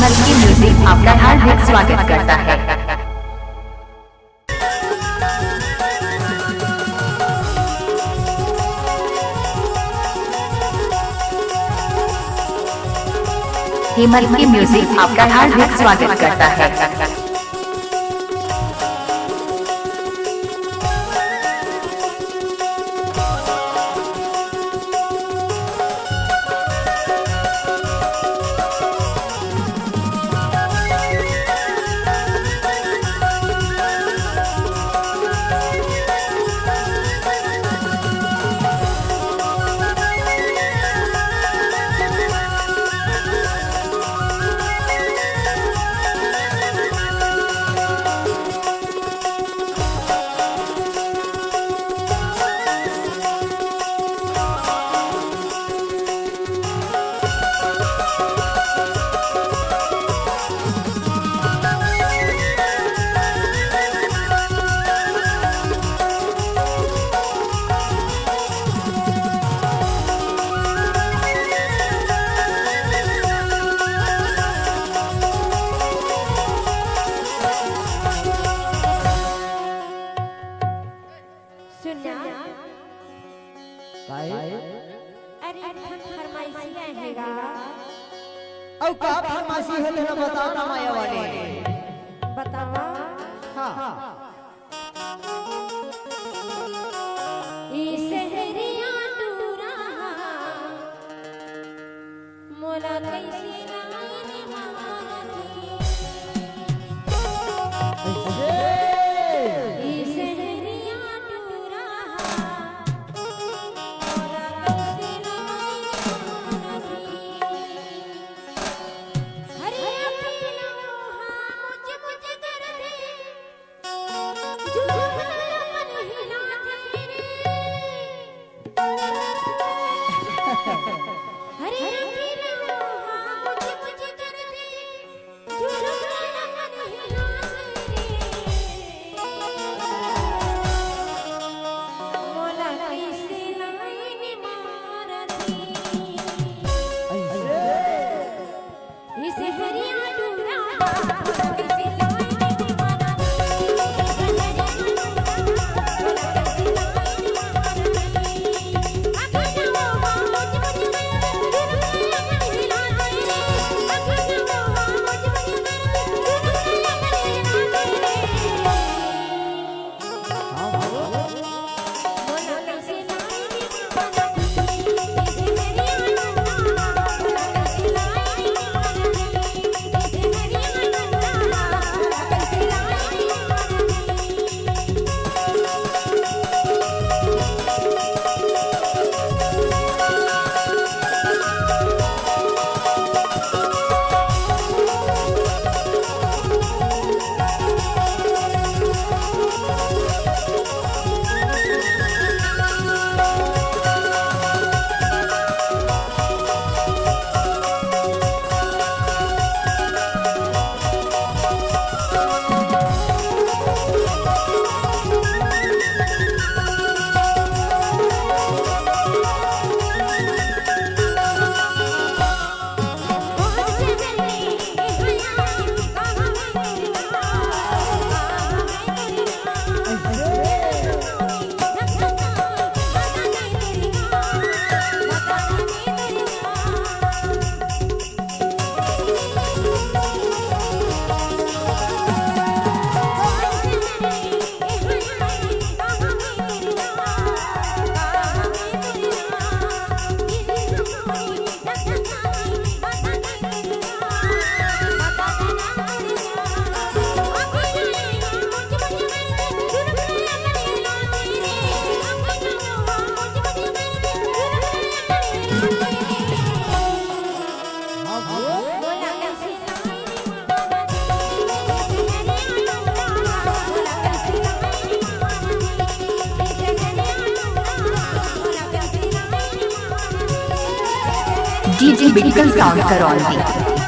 हिमल की म्यूजिक आपका हार्दिक स्वागत करता है। हिमल की म्यूजिक आपका हार्दिक स्वागत करता है। अब का फरमाइशी है तेरा बताओ ना माया वाले बतावा। हाँ ई शहरिया दूरा मोला कैसे लाने मारती। ई शहरिया दूरा मोला कैसे लाने मारती। हरे अपना मुझे मुझे कर दे जुल्म मन हिला दे रे। हरे अपना मुझे मुझे कर दे जुल्म मन हिला दे रे। मोला कैसे लाइन मारती। इस हरिया डूरा कैसे लाइन डीजे बिल्कुल साउंड करौंदी।